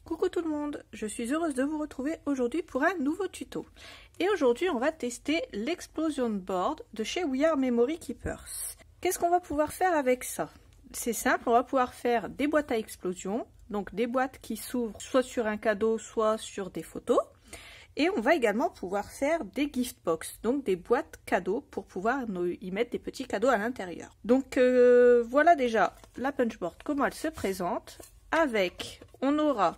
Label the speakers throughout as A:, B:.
A: Coucou tout le monde, je suis heureuse de vous retrouver aujourd'hui pour un nouveau tuto. Et aujourd'hui on va tester l'Explosion Board de chez We Are Memory Keepers. Qu'est-ce qu'on va pouvoir faire avec ça? C'est simple, on va pouvoir faire des boîtes à explosion, donc des boîtes qui s'ouvrent soit sur un cadeau, soit sur des photos. Et on va également pouvoir faire des gift box, donc des boîtes cadeaux pour pouvoir y mettre des petits cadeaux à l'intérieur. Donc voilà déjà la punchboard, comment elle se présente. Avec, on aura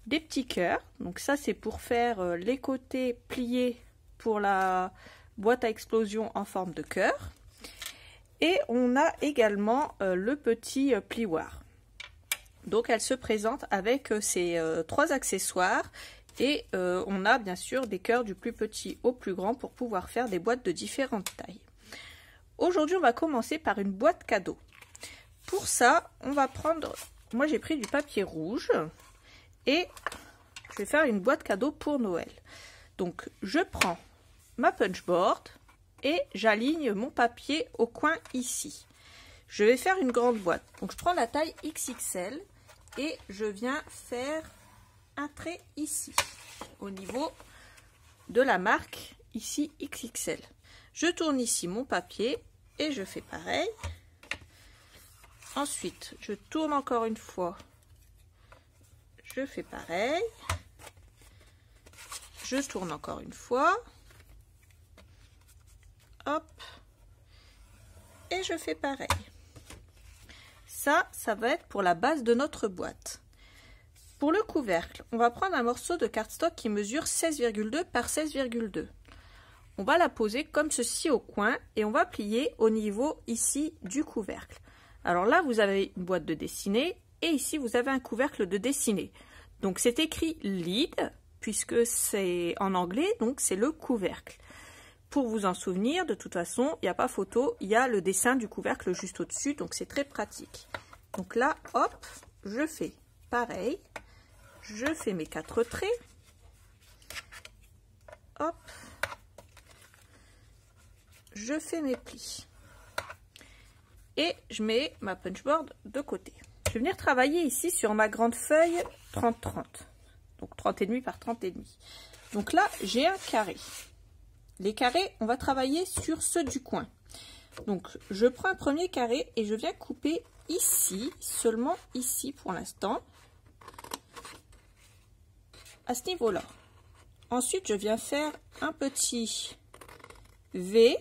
A: des petits cœurs, donc ça c'est pour faire les côtés pliés pour la boîte à explosion en forme de cœur. Et on a également le petit plioir. Donc elle se présente avec ces trois accessoires et on a bien sûr des cœurs du plus petit au plus grand pour pouvoir faire des boîtes de différentes tailles. Aujourd'hui on va commencer par une boîte cadeau. Pour ça on va prendre... Moi j'ai pris du papier rouge et je vais faire une boîte cadeau pour Noël. Donc je prends ma punchboard et j'aligne mon papier au coin ici. Je vais faire une grande boîte. Donc je prends la taille XXL et je viens faire un trait ici au niveau de la marque ici XXL. Je tourne ici mon papier et je fais pareil. Ensuite, je tourne encore une fois, je fais pareil, je tourne encore une fois, hop, et je fais pareil. Ça va être pour la base de notre boîte. Pour le couvercle, on va prendre un morceau de cardstock qui mesure 16,2 par 16,2. On va la poser comme ceci au coin et on va plier au niveau ici du couvercle. Alors là, vous avez une boîte de dessinée et ici, vous avez un couvercle de dessinée. Donc, c'est écrit lid puisque c'est en anglais, donc c'est le couvercle. Pour vous en souvenir, de toute façon, il n'y a pas photo, il y a le dessin du couvercle juste au-dessus, donc c'est très pratique. Donc là, hop, je fais pareil, je fais mes 4 traits, hop, je fais mes plis. Et je mets ma punchboard de côté. Je vais venir travailler ici sur ma grande feuille 30-30. Donc 30,5 par 30,5. Donc là, j'ai un carré. Les carrés, on va travailler sur ceux du coin. Donc je prends un premier carré et je viens couper ici, seulement ici pour l'instant. À ce niveau-là. Ensuite, je viens faire un petit V.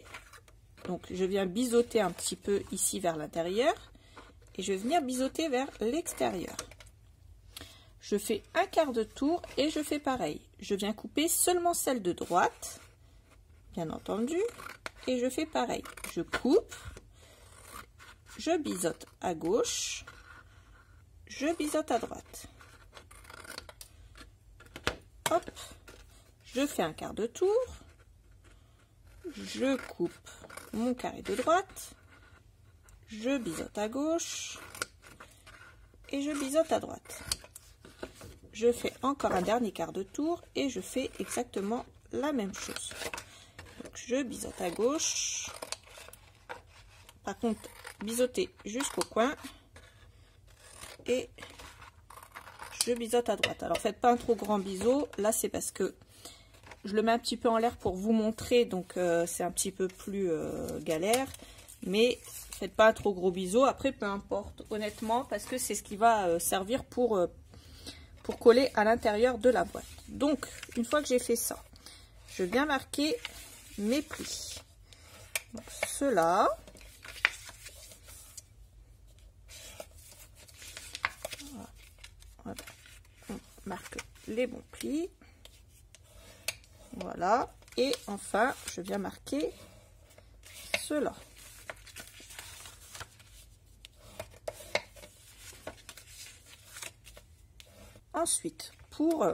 A: Donc, je viens biseauter un petit peu ici vers l'intérieur et je vais venir biseauter vers l'extérieur. Je fais un quart de tour et je fais pareil. Je viens couper seulement celle de droite, bien entendu, et je fais pareil. Je coupe, je biseaute à gauche, je biseaute à droite. Hop, je fais un quart de tour, je coupe mon carré de droite, je biseaute à gauche et je biseaute à droite. Je fais encore un dernier quart de tour et je fais exactement la même chose. Donc je biseaute à gauche, par contre biseauter jusqu'au coin et je biseaute à droite. Alors faites pas un trop grand biseau, là c'est parce que je le mets un petit peu en l'air pour vous montrer, donc c'est un petit peu plus galère. Mais faites pas un trop gros biseau. Après, peu importe, honnêtement, parce que c'est ce qui va servir pour coller à l'intérieur de la boîte. Donc, une fois que j'ai fait ça, je viens marquer mes plis. Donc, ceux-là. Voilà. On marque les bons plis. Voilà, et enfin, je viens marquer cela. Ensuite, pour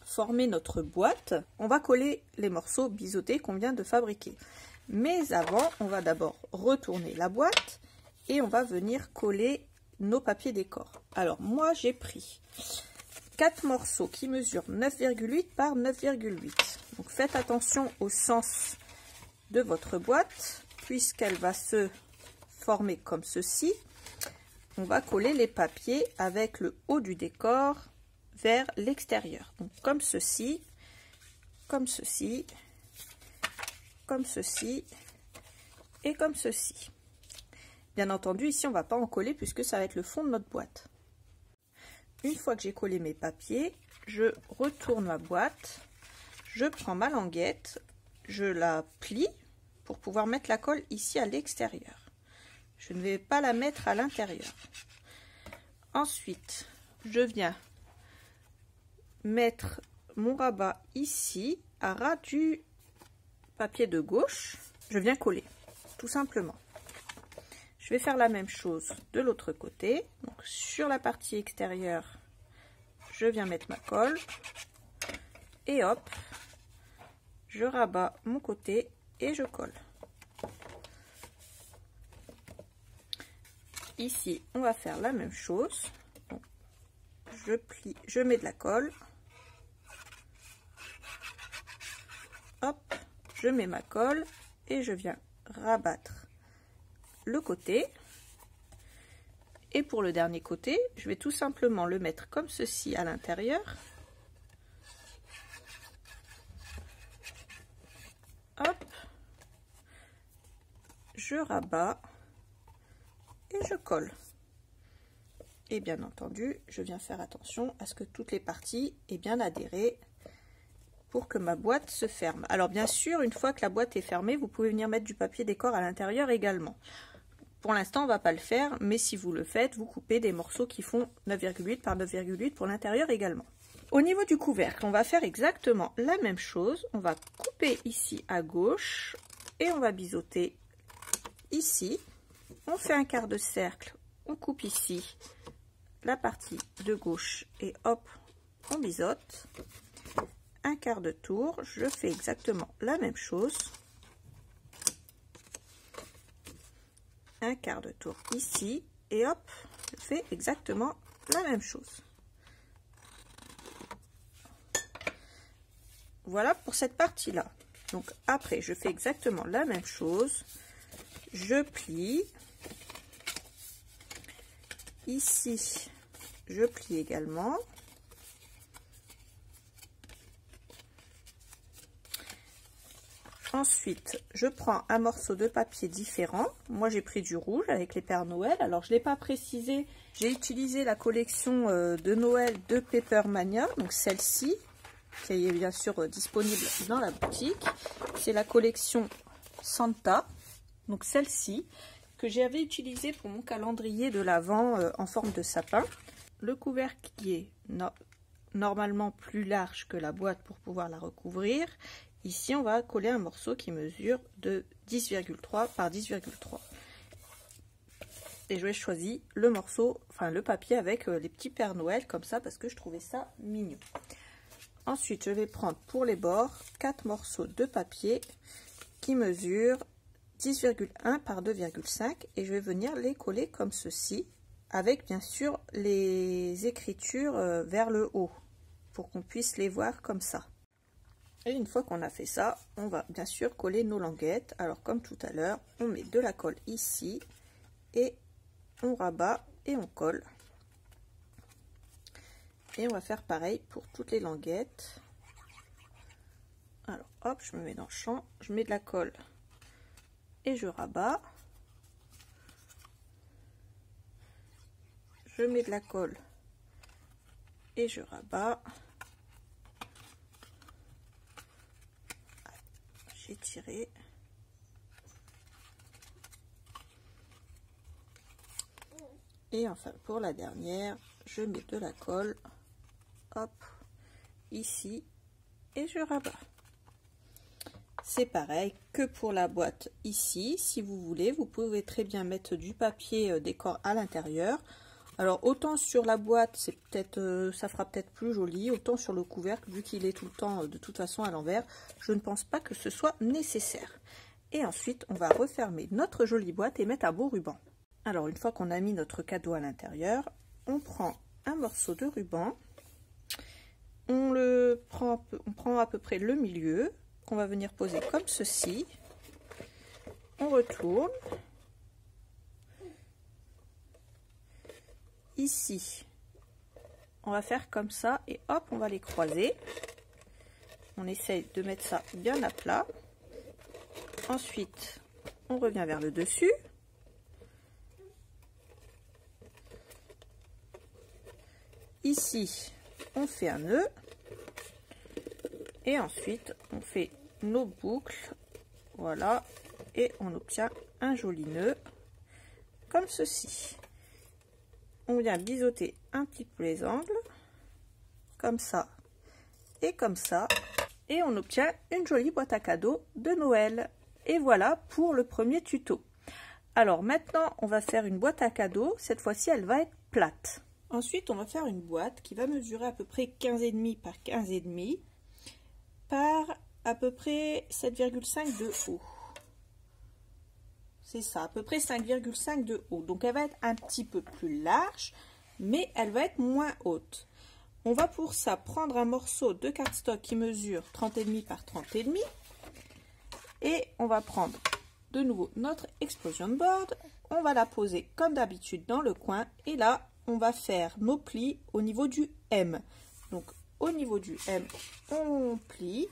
A: former notre boîte, on va coller les morceaux biseautés qu'on vient de fabriquer. Mais avant, on va d'abord retourner la boîte et on va venir coller nos papiers décor. Alors, moi, j'ai pris 4 morceaux qui mesurent 9,8 par 9,8. Donc faites attention au sens de votre boîte, puisqu'elle va se former comme ceci. On va coller les papiers avec le haut du décor vers l'extérieur. Donc comme ceci, comme ceci, comme ceci et comme ceci. Bien entendu, ici on ne va pas en coller puisque ça va être le fond de notre boîte. Une fois que j'ai collé mes papiers, je retourne ma boîte, je prends ma languette, je la plie pour pouvoir mettre la colle ici à l'extérieur. Je ne vais pas la mettre à l'intérieur. Ensuite, je viens mettre mon rabat ici, à ras du papier de gauche. Je viens coller, tout simplement. Je vais faire la même chose de l'autre côté. Donc, sur la partie extérieure, je viens mettre ma colle. Et hop, je rabats mon côté et je colle. Ici, on va faire la même chose. Donc, je plie, je mets de la colle. Hop, je mets ma colle et je viens rabattre le côté. Et pour le dernier côté, je vais tout simplement le mettre comme ceci à l'intérieur. Hop, je rabats et je colle. Et bien entendu, je viens faire attention à ce que toutes les parties aient bien adhéré pour que ma boîte se ferme. Alors bien sûr, une fois que la boîte est fermée, vous pouvez venir mettre du papier décor à l'intérieur également. Pour l'instant, on ne va pas le faire, mais si vous le faites, vous coupez des morceaux qui font 9,8 par 9,8 pour l'intérieur également. Au niveau du couvercle, on va faire exactement la même chose. On va couper ici à gauche et on va biseauter ici. On fait un quart de cercle, on coupe ici la partie de gauche et hop, on biseaute. Un quart de tour, je fais exactement la même chose. Un quart de tour ici et hop, je fais exactement la même chose. Voilà pour cette partie là. Donc après je fais exactement la même chose, je plie ici, je plie également. Ensuite, je prends un morceau de papier différent. Moi, j'ai pris du rouge avec les Pères Noël. Alors, je ne l'ai pas précisé. J'ai utilisé la collection de Noël de Papermania. Donc, celle-ci, qui est bien sûr disponible dans la boutique. C'est la collection Santa. Donc, celle-ci, que j'avais utilisée pour mon calendrier de l'Avent en forme de sapin. Le couvercle qui est normalement plus large que la boîte pour pouvoir la recouvrir. Ici, on va coller un morceau qui mesure de 10,3 par 10,3. Et je vais choisir le morceau, enfin le papier avec les petits Pères Noël comme ça parce que je trouvais ça mignon. Ensuite, je vais prendre pour les bords 4 morceaux de papier qui mesurent 10,1 par 2,5 et je vais venir les coller comme ceci avec bien sûr les écritures vers le haut pour qu'on puisse les voir comme ça. Et une fois qu'on a fait ça, on va bien sûr coller nos languettes. Alors comme tout à l'heure, on met de la colle ici et on rabat et on colle. Et on va faire pareil pour toutes les languettes. Alors hop, je me mets dans le champ, je mets de la colle et je rabats. Je mets de la colle et je rabats. J'ai tiré. Et enfin pour la dernière, je mets de la colle, hop, ici, et je rabats. C'est pareil que pour la boîte ici, si vous voulez, vous pouvez très bien mettre du papier décor à l'intérieur. Alors autant sur la boîte, c'est peut-être, ça fera peut-être plus joli, autant sur le couvercle, vu qu'il est tout le temps de toute façon à l'envers, je ne pense pas que ce soit nécessaire. Et ensuite, on va refermer notre jolie boîte et mettre un beau ruban. Alors une fois qu'on a mis notre cadeau à l'intérieur, on prend un morceau de ruban, on prend à peu près le milieu, qu'on va venir poser comme ceci, on retourne. Ici, on va faire comme ça et hop, on va les croiser. On essaye de mettre ça bien à plat. Ensuite, on revient vers le dessus. Ici, on fait un nœud. Et ensuite, on fait nos boucles. Voilà. Et on obtient un joli nœud. Comme ceci. On vient biseauter un petit peu les angles. Comme ça. Et comme ça. Et on obtient une jolie boîte à cadeaux de Noël. Et voilà pour le premier tuto. Alors maintenant, on va faire une boîte à cadeaux. Cette fois-ci, elle va être plate. Ensuite, on va faire une boîte qui va mesurer à peu près 15,5 par 15,5 par à peu près 7,5 de haut. C'est ça, à peu près 5,5 de haut. Donc, elle va être un petit peu plus large, mais elle va être moins haute. On va pour ça prendre un morceau de cardstock qui mesure 30,5 par 30,5 et on va prendre de nouveau notre explosion board. On va la poser comme d'habitude dans le coin et là, on va faire nos plis au niveau du M. Donc, au niveau du M, on plie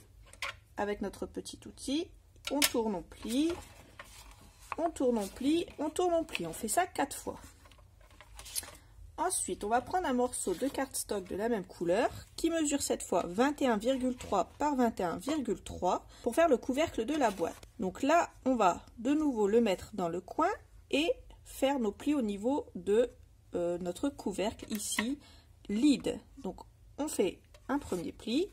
A: avec notre petit outil. On tourne, on plie. On tourne, on plie. On tourne, on plie. On fait ça 4 fois. Ensuite, on va prendre un morceau de cardstock de la même couleur qui mesure cette fois 21,3 par 21,3 pour faire le couvercle de la boîte. Donc là, on va de nouveau le mettre dans le coin et faire nos plis au niveau de notre couvercle ici, lead. Donc, on fait un premier pli,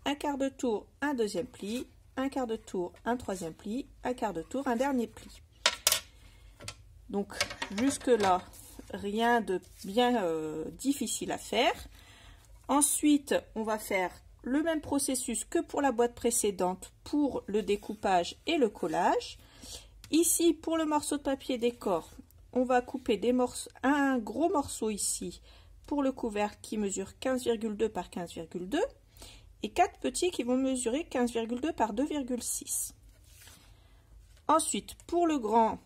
A: un quart de tour, un deuxième pli, un quart de tour, un troisième pli, un quart de tour, un dernier pli. Donc, jusque là, rien de bien difficile à faire. Ensuite, on va faire le même processus que pour la boîte précédente pour le découpage et le collage. Ici, pour le morceau de papier décor, on va couper des morceaux, un gros morceau ici pour le couvercle qui mesure 15,2 par 15,2 et 4 petits qui vont mesurer 15,2 par 2,6. Ensuite, pour le grand,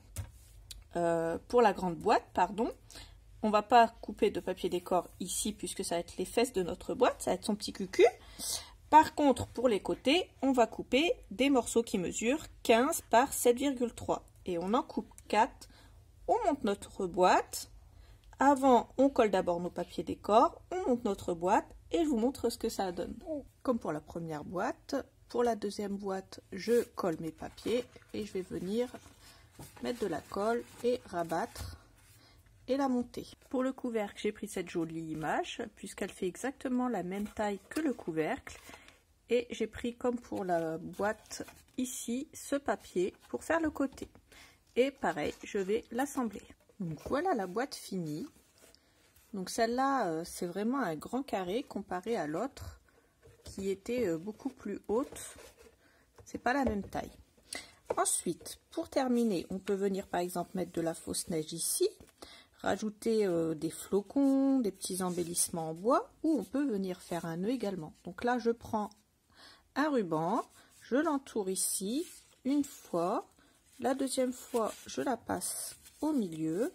A: pour la grande boîte, pardon, on va pas couper de papier décor ici puisque ça va être les fesses de notre boîte, ça va être son petit cucu. Par contre, pour les côtés, on va couper des morceaux qui mesurent 15 par 7,3 et on en coupe 4. On monte notre boîte. Avant, on colle d'abord nos papiers décor, on monte notre boîte et je vous montre ce que ça donne. Comme pour la première boîte, pour la deuxième boîte, je colle mes papiers et je vais venir mettre de la colle et rabattre et la monter. Pour le couvercle, j'ai pris cette jolie image puisqu'elle fait exactement la même taille que le couvercle et j'ai pris comme pour la boîte ici ce papier pour faire le côté. Et pareil, je vais l'assembler. Donc voilà la boîte finie. Donc celle-là, c'est vraiment un grand carré comparé à l'autre qui était beaucoup plus haute. C'est pas la même taille. Ensuite, pour terminer, on peut venir par exemple mettre de la fausse neige ici, rajouter des flocons, des petits embellissements en bois, ou on peut venir faire un nœud également. Donc là, je prends un ruban, je l'entoure ici une fois. La deuxième fois, je la passe au milieu.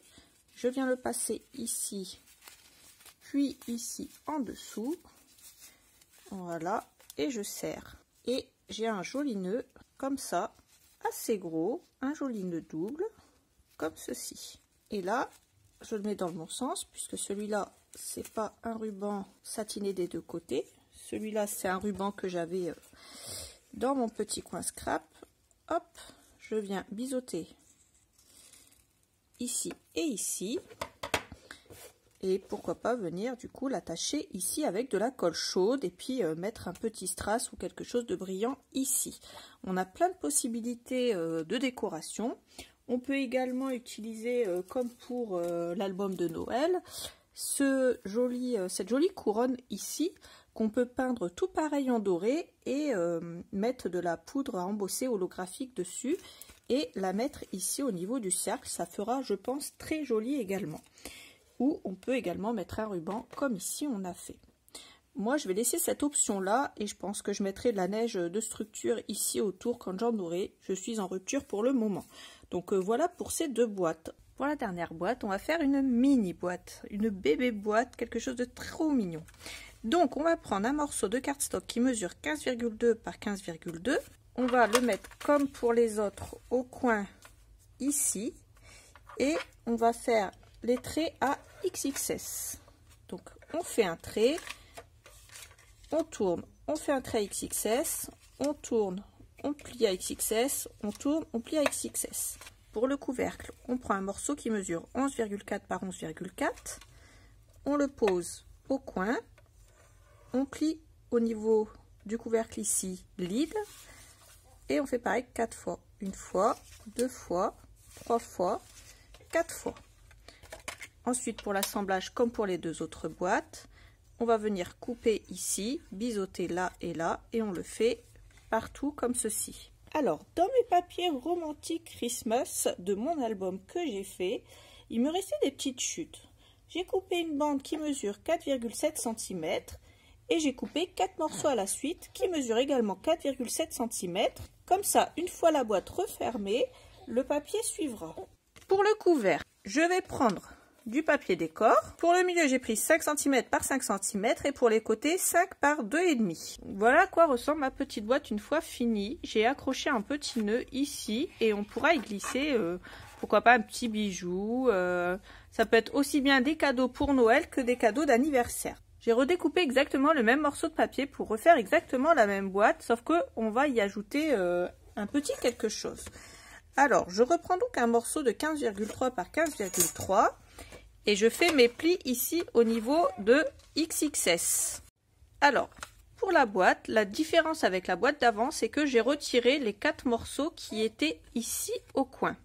A: Je viens le passer ici, puis ici en dessous. Voilà, et je serre. Et j'ai un joli nœud comme ça, assez gros, un joli nœud double, comme ceci. Et là, je le mets dans le bon sens, puisque celui-là, c'est pas un ruban satiné des deux côtés. Celui-là, c'est un ruban que j'avais dans mon petit coin scrap. Hop, je viens biseauter ici et ici. Et pourquoi pas venir du coup l'attacher ici avec de la colle chaude et puis mettre un petit strass ou quelque chose de brillant ici. On a plein de possibilités de décoration. On peut également utiliser, comme pour l'album de Noël, cette jolie couronne ici qu'on peut peindre tout pareil en doré et mettre de la poudre à embosser holographique dessus et la mettre ici au niveau du cercle. Ça fera, je pense, très joli également. Ou on peut également mettre un ruban comme ici on a fait. Moi, je vais laisser cette option-là et je pense que je mettrai de la neige de structure ici autour quand j'en aurai. Je suis en rupture pour le moment. Donc voilà pour ces deux boîtes. Pour la dernière boîte, on va faire une mini boîte, une bébé boîte, quelque chose de trop mignon. Donc on va prendre un morceau de cardstock qui mesure 15,2 par 15,2. On va le mettre comme pour les autres au coin ici. Et on va faire les traits à XXS. Donc on fait un trait, on tourne, on fait un trait à XXS, on tourne, on plie à XXS, on tourne, on plie à XXS. Pour le couvercle, on prend un morceau qui mesure 11,4 par 11,4. On le pose au coin. On plie au niveau du couvercle ici, lead. Et on fait pareil 4 fois. Une fois, 2 fois, 3 fois, 4 fois. Ensuite, pour l'assemblage, comme pour les deux autres boîtes, on va venir couper ici, biseauter là et là. Et on le fait partout comme ceci. Alors, dans mes papiers romantiques Christmas de mon album que j'ai fait, il me restait des petites chutes. J'ai coupé une bande qui mesure 4,7 cm et j'ai coupé 4 morceaux à la suite qui mesurent également 4,7 cm. Comme ça, une fois la boîte refermée, le papier suivra. Pour le couvercle, je vais prendre du papier décor. Pour le milieu, j'ai pris 5 cm par 5 cm et pour les côtés, 5 par 2,5. Voilà à quoi ressemble ma petite boîte une fois finie. J'ai accroché un petit nœud ici et on pourra y glisser, pourquoi pas un petit bijou. Ça peut être aussi bien des cadeaux pour Noël que des cadeaux d'anniversaire. J'ai redécoupé exactement le même morceau de papier pour refaire exactement la même boîte, sauf que on va y ajouter un petit quelque chose. Alors, je reprends donc un morceau de 15,3 par 15,3 et je fais mes plis ici au niveau de XXS. Alors, pour la boîte, la différence avec la boîte d'avant, c'est que j'ai retiré les 4 morceaux qui étaient ici au coin.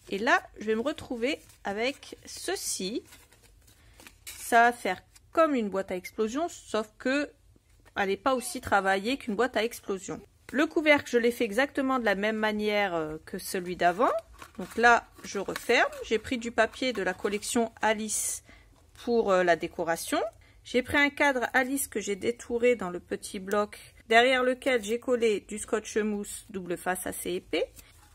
A: Et là, je vais me retrouver avec ceci. Ça va faire comme une boîte à explosion, sauf que elle n'est pas aussi travaillée qu'une boîte à explosion. Le couvercle, je l'ai fait exactement de la même manière que celui d'avant. Donc là, je referme. J'ai pris du papier de la collection Alice pour la décoration. J'ai pris un cadre Alice que j'ai détouré dans le petit bloc, derrière lequel j'ai collé du scotch mousse double face assez épais.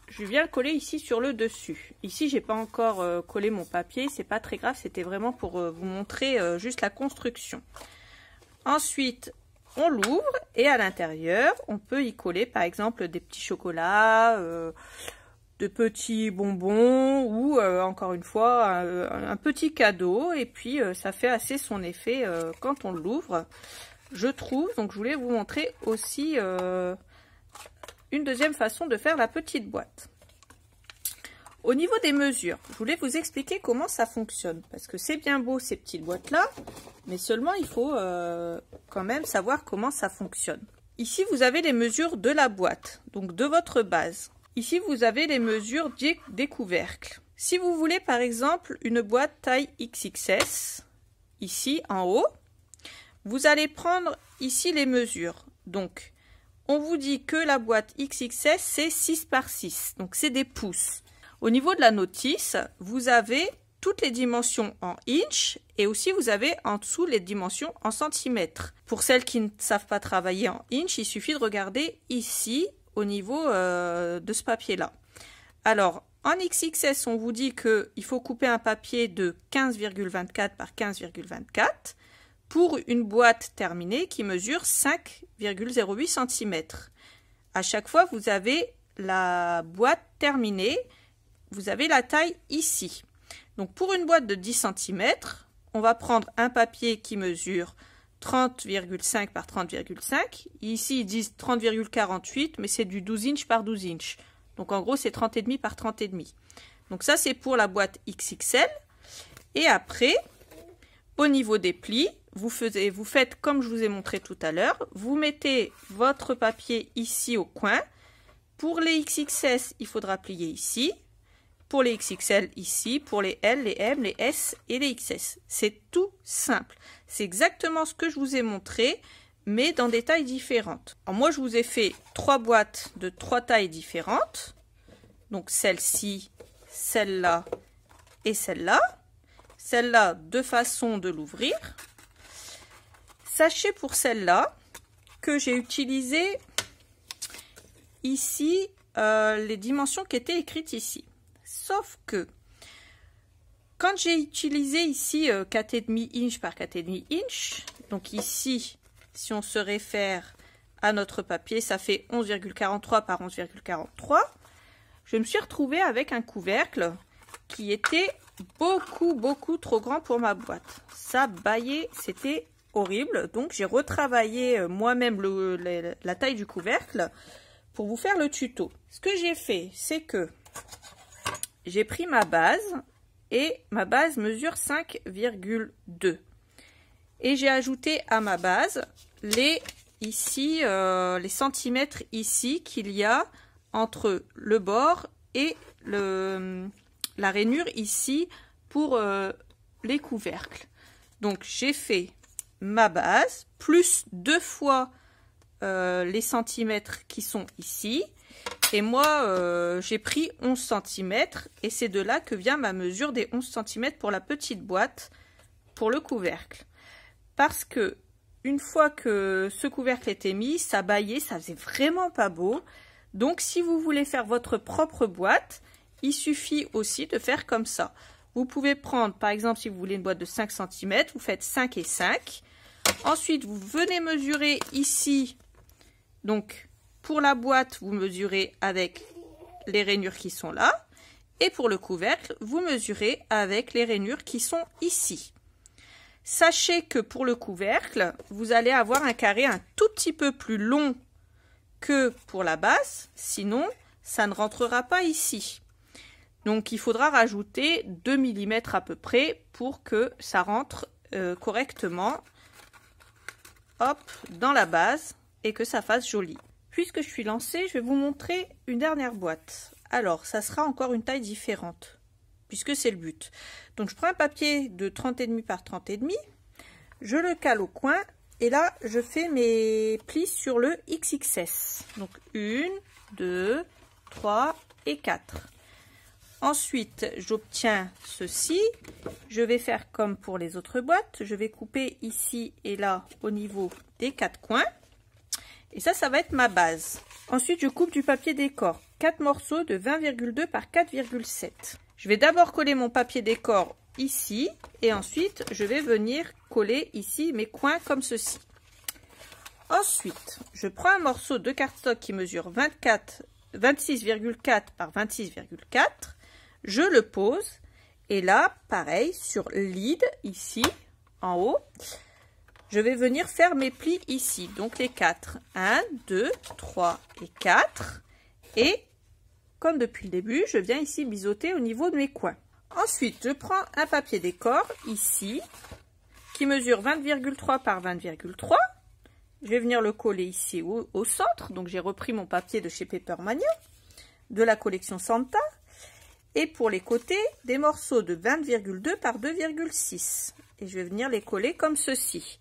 A: Je viens le coller ici sur le dessus. Ici, j'ai pas encore collé mon papier, c'est pas très grave, c'était vraiment pour vous montrer juste la construction. Ensuite, on l'ouvre et à l'intérieur, on peut y coller par exemple des petits chocolats, de petits bonbons ou encore une fois un petit cadeau. Et puis ça fait assez son effet quand on l'ouvre, je trouve. Donc je voulais vous montrer aussi une deuxième façon de faire la petite boîte. Au niveau des mesures, je voulais vous expliquer comment ça fonctionne. Parce que c'est bien beau ces petites boîtes-là, mais seulement il faut quand même savoir comment ça fonctionne. Ici, vous avez les mesures de la boîte, donc de votre base. Ici, vous avez les mesures des couvercles. Si vous voulez par exemple une boîte taille XXS, ici en haut, vous allez prendre ici les mesures. Donc, on vous dit que la boîte XXS, c'est 6 par 6, donc c'est des pouces. Au niveau de la notice, vous avez toutes les dimensions en inch et aussi vous avez en dessous les dimensions en centimètres. Pour celles qui ne savent pas travailler en inch, il suffit de regarder ici au niveau de ce papier-là. Alors, en XXS, on vous dit qu'il faut couper un papier de 15,24 par 15,24 pour une boîte terminée qui mesure 5,08 cm. À chaque fois, vous avez la boîte terminée. Vous avez la taille ici. Donc pour une boîte de 10 cm, on va prendre un papier qui mesure 30,5 par 30,5. Ici, ils disent 30,48, mais c'est du 12 inch par 12 inch. Donc en gros, c'est 30,5 par 30,5. Donc ça, c'est pour la boîte XXL. Et après, au niveau des plis, vous faites comme je vous ai montré tout à l'heure. Vous mettez votre papier ici au coin. Pour les XXS, il faudra plier ici. Pour les XXL ici, pour les L, les M, les S et les XS. C'est tout simple. C'est exactement ce que je vous ai montré, mais dans des tailles différentes. Alors moi, je vous ai fait 3 boîtes de 3 tailles différentes. Donc celle-ci, celle-là et celle-là. Celle-là, 2 façons de l'ouvrir. Sachez pour celle-là que j'ai utilisé ici les dimensions qui étaient écrites ici. Sauf que quand j'ai utilisé ici 4,5 inch par 4,5 inch, donc ici, si on se réfère à notre papier, ça fait 11,43 par 11,43. Je me suis retrouvée avec un couvercle qui était beaucoup trop grand pour ma boîte. Ça baillait, c'était horrible. Donc j'ai retravaillé moi-même la taille du couvercle pour vous faire le tuto. Ce que j'ai fait, c'est que j'ai pris ma base et ma base mesure 5,2. Et j'ai ajouté à ma base les centimètres ici qu'il y a entre le bord et la rainure ici pour les couvercles. Donc j'ai fait ma base plus 2 fois les centimètres qui sont ici. Et moi j'ai pris 11 cm et c'est de là que vient ma mesure des 11 cm pour la petite boîte pour le couvercle. Parce que une fois que ce couvercle était mis, ça baillait, ça faisait vraiment pas beau. Donc si vous voulez faire votre propre boîte, il suffit aussi de faire comme ça. Vous pouvez prendre, par exemple, si vous voulez une boîte de 5 cm, vous faites 5 et 5. Ensuite, vous venez mesurer ici. Donc, pour la boîte, vous mesurez avec les rainures qui sont là. Et pour le couvercle, vous mesurez avec les rainures qui sont ici. Sachez que pour le couvercle, vous allez avoir un carré un tout petit peu plus long que pour la base, sinon ça ne rentrera pas ici. Donc il faudra rajouter 2 mm à peu près pour que ça rentre correctement, hop, dans la base et que ça fasse joli. Puisque je suis lancée, je vais vous montrer une dernière boîte. Alors ça sera encore une taille différente, puisque c'est le but. Donc je prends un papier de 30,5 par 30,5, je le cale au coin et là je fais mes plis sur le XXS. Donc 1, 2, 3 et 4. Ensuite j'obtiens ceci. Je vais faire comme pour les autres boîtes. Je vais couper ici et là au niveau des 4 coins. Et ça va être ma base. Ensuite je coupe du papier décor. 4 morceaux de 20,2 par 4,7. Je vais d'abord coller mon papier décor ici et ensuite je vais venir coller ici mes coins comme ceci. Ensuite, je prends un morceau de cardstock qui mesure 26,4 par 26,4. Je le pose et là, pareil, sur lead ici en haut, je vais venir faire mes plis ici. Donc les 4. 1, 2, 3 et 4. Et comme depuis le début, je viens ici biseauter au niveau de mes coins. Ensuite, je prends un papier décor ici, qui mesure 20,3 par 20,3. Je vais venir le coller ici au centre. Donc j'ai repris mon papier de chez Papermania, de la collection Santa. Et pour les côtés, des morceaux de 20,2 par 2,6. Et je vais venir les coller comme ceci.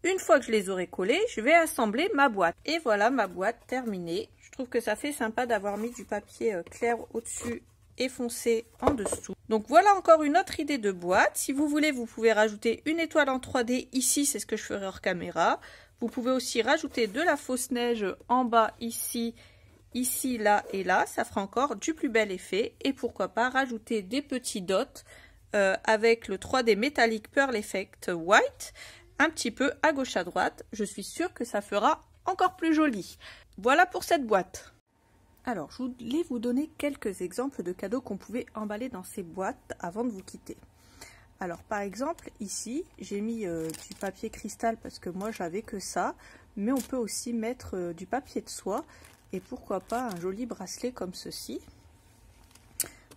A: Une fois que je les aurai collés, je vais assembler ma boîte. Et voilà ma boîte terminée. Je trouve que ça fait sympa d'avoir mis du papier clair au-dessus et foncé en dessous. Donc voilà encore une autre idée de boîte. Si vous voulez, vous pouvez rajouter une étoile en 3D ici, c'est ce que je ferai hors caméra. Vous pouvez aussi rajouter de la fausse neige en bas ici, ici, là et là. Ça fera encore du plus bel effet. Et pourquoi pas rajouter des petits dots avec le 3D Metallic Pearl Effect White un petit peu à gauche à droite. Je suis sûre que ça fera encore plus joli. Voilà pour cette boîte. Alors, je voulais vous donner quelques exemples de cadeaux qu'on pouvait emballer dans ces boîtes avant de vous quitter. Alors, par exemple, ici, j'ai mis du papier cristal parce que moi, j'avais que ça. Mais on peut aussi mettre du papier de soie et pourquoi pas un joli bracelet comme ceci.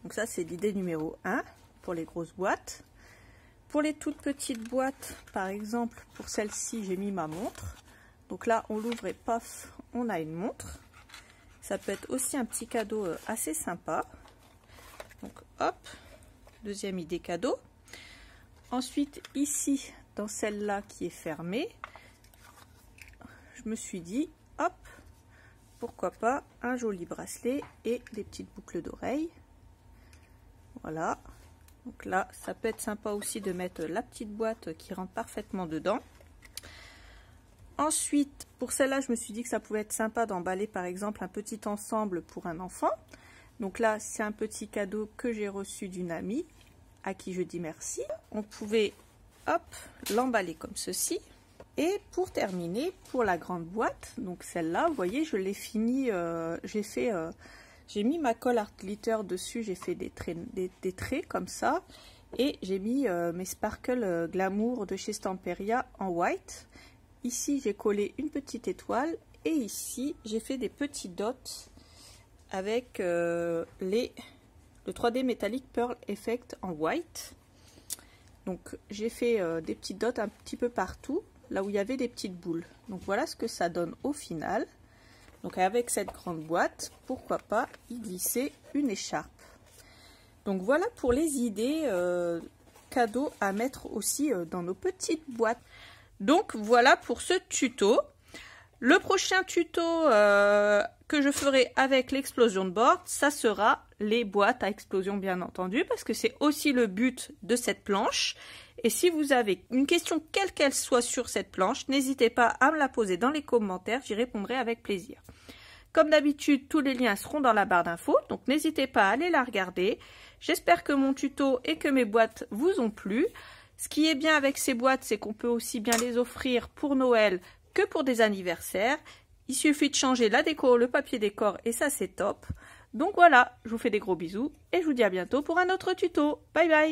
A: Donc ça, c'est l'idée numéro 1 pour les grosses boîtes. Pour les toutes petites boîtes, par exemple, pour celle-ci, j'ai mis ma montre. Donc là, on l'ouvre et paf, on a une montre. Ça peut être aussi un petit cadeau assez sympa. Donc hop, deuxième idée cadeau. Ensuite, ici, dans celle-là qui est fermée, je me suis dit, hop, pourquoi pas un joli bracelet et des petites boucles d'oreilles. Voilà. Donc là, ça peut être sympa aussi de mettre la petite boîte qui rentre parfaitement dedans. Ensuite, pour celle-là, je me suis dit que ça pouvait être sympa d'emballer par exemple un petit ensemble pour un enfant. Donc là, c'est un petit cadeau que j'ai reçu d'une amie. à qui je dis merci. On pouvait, hop, l'emballer comme ceci. Et pour terminer, pour la grande boîte, donc celle-là, vous voyez, je l'ai fini, j'ai mis ma colle Art Glitter dessus, j'ai fait des traits comme ça. Et j'ai mis mes Sparkle Glamour de chez Stamperia en white. Ici, j'ai collé une petite étoile. Et ici, j'ai fait des petits dots avec le 3D Metallic Pearl Effect en white. Donc, j'ai fait des petits dots un petit peu partout, là où il y avait des petites boules. Donc, voilà ce que ça donne au final. Donc, avec cette grande boîte, pourquoi pas y glisser une écharpe. Donc voilà pour les idées cadeaux à mettre aussi dans nos petites boîtes. Donc voilà pour ce tuto. Le prochain tuto que je ferai avec l'explosion board, ça sera les boîtes à explosion bien entendu, parce que c'est aussi le but de cette planche. Et si vous avez une question quelle qu'elle soit sur cette planche, n'hésitez pas à me la poser dans les commentaires, j'y répondrai avec plaisir. Comme d'habitude, tous les liens seront dans la barre d'infos, donc n'hésitez pas à aller la regarder. J'espère que mon tuto et que mes boîtes vous ont plu. Ce qui est bien avec ces boîtes, c'est qu'on peut aussi bien les offrir pour Noël que pour des anniversaires. Il suffit de changer la déco, le papier décor et ça c'est top. Donc voilà, je vous fais des gros bisous et je vous dis à bientôt pour un autre tuto. Bye bye!